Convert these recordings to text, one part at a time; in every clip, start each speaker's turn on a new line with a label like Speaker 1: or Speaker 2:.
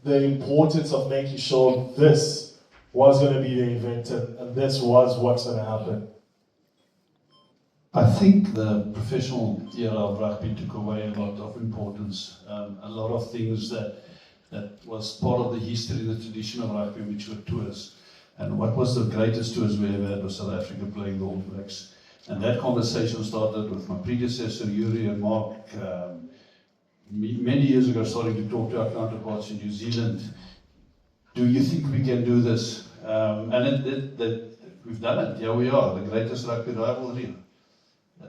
Speaker 1: the importance of making sure this was going to be the event and this was what's going to happen?
Speaker 2: I think the professional era of rugby took away a lot of importance, a lot of things that was part of the history, the tradition of rugby, which were tours. And what was the greatest tours we ever had was South Africa playing the All Blacks. And that conversation started with my predecessor, Yuri and Mark, many years ago, starting to talk to our counterparts in New Zealand. Do you think we can do this? And we've done it. Here we are, the greatest rugby rivalry.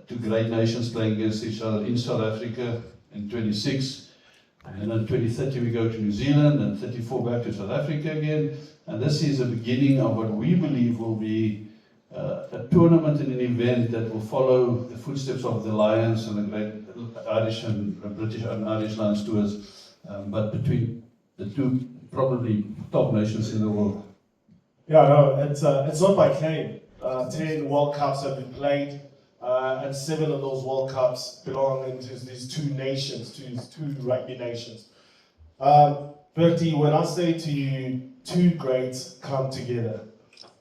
Speaker 2: Two great nations playing against each other in South Africa in 26. And in 2030 we go to New Zealand, and 34 back to South Africa again. And this is the beginning of what we believe will be a tournament and an event that will follow the footsteps of the Lions and the great Irish and British and Irish Lions tours, but between the two probably top nations in the world.
Speaker 1: Yeah, no, it's not by claim. 10 World Cups have been played, and 7 of those World Cups belong into these two nations, these two rugby nations. Bertie, when I say to you, two greats come together,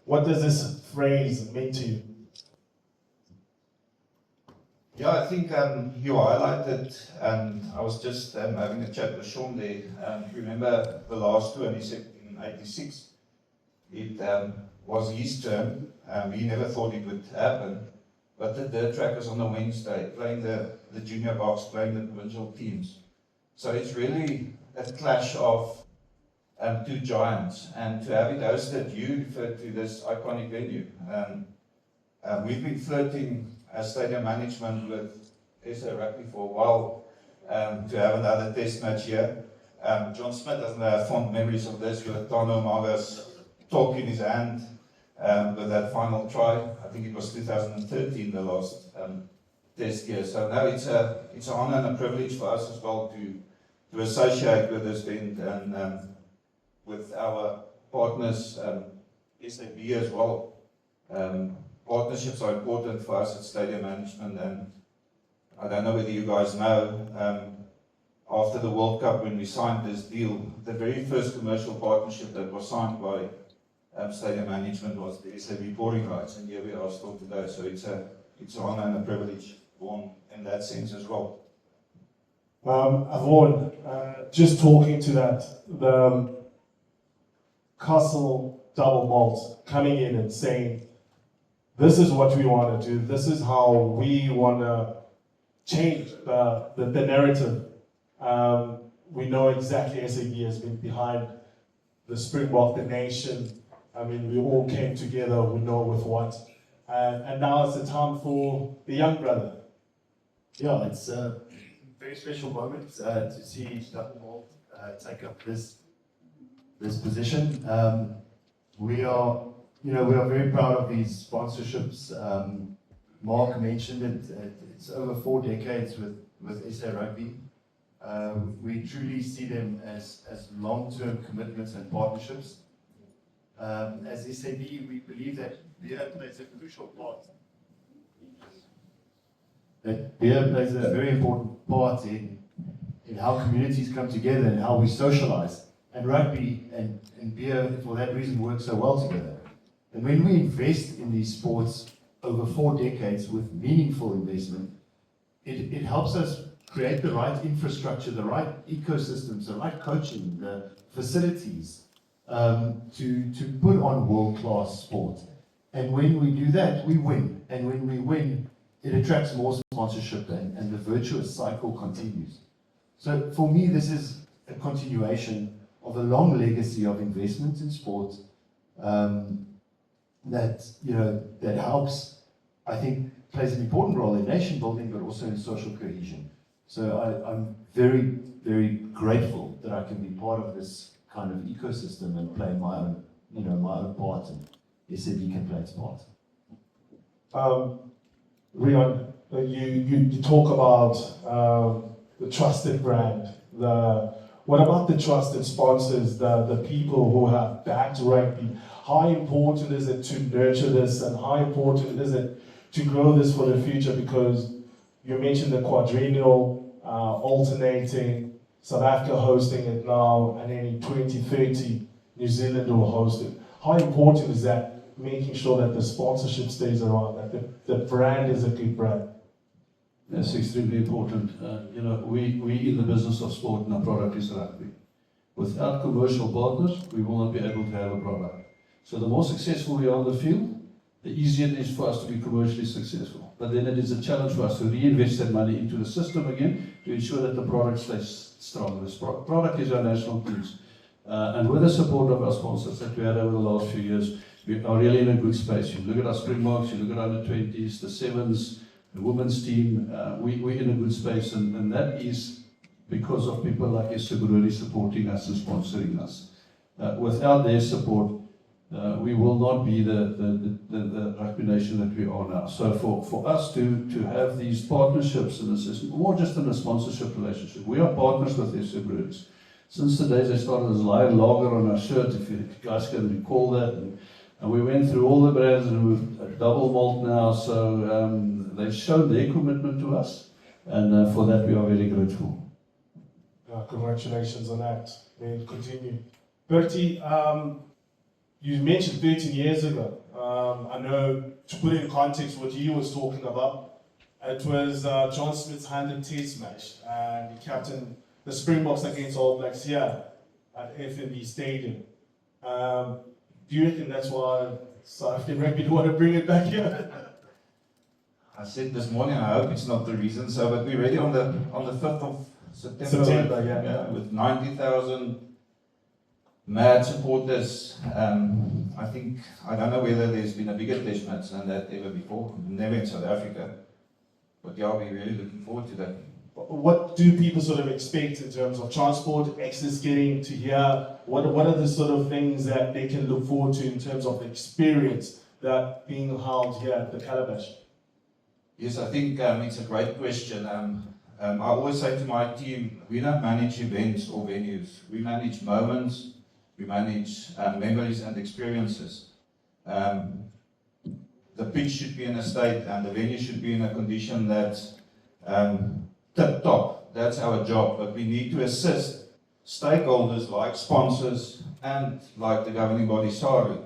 Speaker 1: what does this phrase mean to you?
Speaker 3: Yeah, I think you highlighted, and I was just having a chat with Sean there. Remember the last tour in 86? It was his turn. He never thought it would happen. But the dirt track was on a Wednesday, playing the junior box, playing the provincial teams. So it's really a clash of two giants. And to have it hosted, you referred to this iconic venue. We've been flirting as stadium management with SA Rugby for a while to have another test match here. John Smith doesn't have fond memories of this with Tano Maga's talk in his hand with that final try. I think it was 2013, the last test year. So now it's an honor and a privilege for us as well to associate with this event and with our partners, SAB as well. Partnerships are important for us at Stadium Management, and I don't know whether you guys know, after the World Cup when we signed this deal, the very first commercial partnership that was signed by Stadium Management was the SAB boarding rights, and here we are still today. So it's an honor and a privilege born in that sense as well.
Speaker 1: Avon, just talking to that, the Castle Double Malt coming in and saying, this is what we want to do, this is how we want to change the narrative. We know exactly SAB has been behind the Springbok, the nation. I mean, we all came together, we know with what. And now it's the time for the young brother.
Speaker 4: Yeah, it's a very special moment to see Double Malt take up this position. We are very proud of these sponsorships. Mark mentioned it. It's over 4 decades with SA Rugby. We truly see them as long-term commitments and partnerships. As SAB, we believe that beer plays a crucial part. That beer plays a very important part in how communities come together and how we socialize. And rugby and beer, for that reason, work so well together. And when we invest in these sports over 4 decades with meaningful investment, it helps us create the right infrastructure, the right ecosystems, the right coaching, the facilities to put on world-class sport. And when we do that, we win. And when we win, it attracts more sponsorship and the virtuous cycle continues. So for me, this is a continuation of a long legacy of investment in sport that helps, I think, plays an important role in nation building, but also in social cohesion. So I'm very, very grateful that I can be part of this kind of ecosystem and play my own part, and SAB can play its part.
Speaker 1: Rion, you talk about the trusted brand. What about the trusted sponsors, the people who have backed rugby? How important is it to nurture this, and how important is it to grow this for the future? Because you mentioned the quadrennial, alternating. South Africa hosting it now, and then in 2030, New Zealand will host it. How important is that, making sure that the sponsorship stays around, that the brand is a good brand?
Speaker 2: That's extremely important. We in the business of sport and our product is rugby. Without commercial partners, we will not be able to have a product. So the more successful we are on the field, the easier it is for us to be commercially successful. But then it is a challenge for us to reinvest that money into the system again to ensure that the product stays strong. This product is our national teams. And with the support of our sponsors that we had over the last few years, we are really in a good space. You look at our Springboks, you look at our under-20s, the Sevens, the women's team, we're in a good space, and that is because of people like Rivalry supporting us and sponsoring us. Without their support, we will not be the rugby nation that we are now. So for us to have these partnerships in the system, more just in a sponsorship relationship, we are partners with Rivalry. Since the days they started as Lion Lager on our shirt, if you guys can recall that, and we went through all the brands and we've double malt now, so they've shown their commitment to us, and for that we are very grateful.
Speaker 1: Congratulations on that. May it continue. Bertie, you mentioned 13 years ago. I know, to put it in context what you was talking about, it was John Smith's 100 Test match, and he captained the Springboks against All Blacks here at FNB Stadium. Do you reckon that's why South African Rugby want to bring it back here?
Speaker 3: I said this morning, I hope it's not the reason. So, but we're ready on the 5th of
Speaker 1: September, yeah.
Speaker 3: With 90,000 mad supporters. I don't know whether there's been a bigger test match than that ever before. Never in South Africa. But yeah, we're really looking forward to that.
Speaker 1: What do people sort of expect in terms of transport, access getting to here? What are the sort of things that they can look forward to in terms of experience that being held here at the Calabash?
Speaker 3: Yes, I think it's a great question. I always say to my team, we don't manage events or venues. We manage moments, we manage memories and experiences. The pitch should be in a state and the venue should be in a condition that's tip top. That's our job. But we need to assist stakeholders like sponsors and like the governing body, SARU,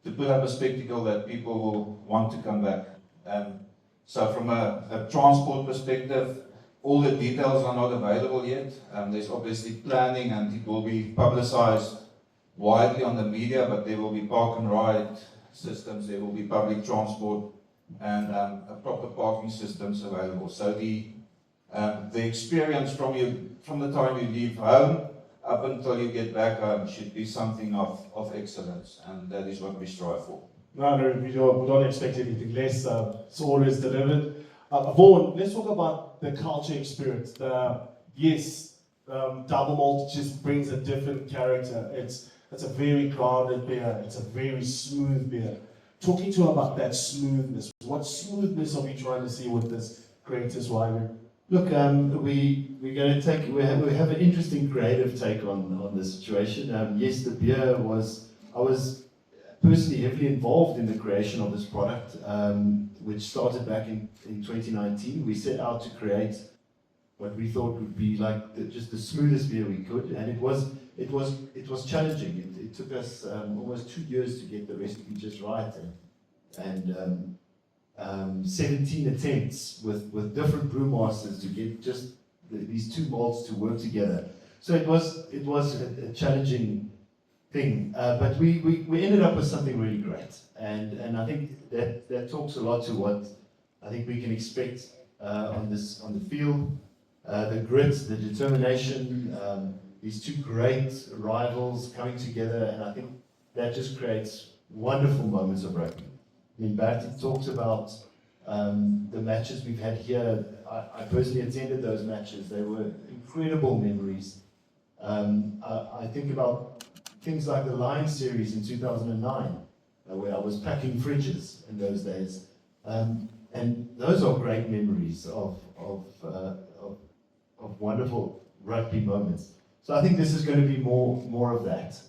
Speaker 3: to put up a spectacle that people will want to come back. So from a transport perspective, all the details are not available yet. There's obviously planning and it will be publicized widely on the media, but there will be park and ride systems, there will be public transport and a proper parking systems available. So the experience from the time you leave home up until you get back home should be something of excellence, and that is what we strive for.
Speaker 1: No, we don't expect anything less. It's always delivered. Vaughan, let's talk about the culture experience. Double malt just brings a different character. It's a very grounded beer. It's a very smooth beer. Talking to you about that smoothness. What smoothness are we trying to see with this greatest rivalry?
Speaker 4: Look, we're going to take. We have an interesting creative take on the situation. Yes, the beer was. I was personally heavily involved in the creation of this product, which started back in 2019. We set out to create what we thought would be like just the smoothest beer we could, and it was challenging. It took us almost 2 years to get the recipe just right, and 17 attempts with different brewmasters to get just these two malts to work together. So it was a challenging thing, but we ended up with something really great, and I think that talks a lot to what I think we can expect on the field. The grit, the determination, these two great rivals coming together, and I think that just creates wonderful moments of rugby. I mean, Bertie talks about the matches we've had here. I personally attended those matches. They were incredible memories. I think about things like the Lion Series in 2009, where I was packing fridges in those days. And those are great memories of wonderful rugby moments. So I think this is going to be more of that.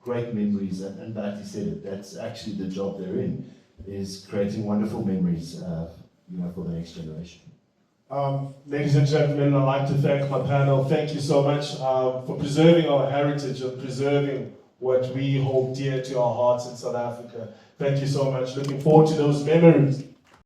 Speaker 4: Great memories, and Bertie said it, that's actually the job they're in, is creating wonderful memories for the next generation.
Speaker 1: Ladies and gentlemen, I'd like to thank my panel. Thank you so much for preserving our heritage and preserving what we hold dear to our hearts in South Africa. Thank you so much. Looking forward to those memories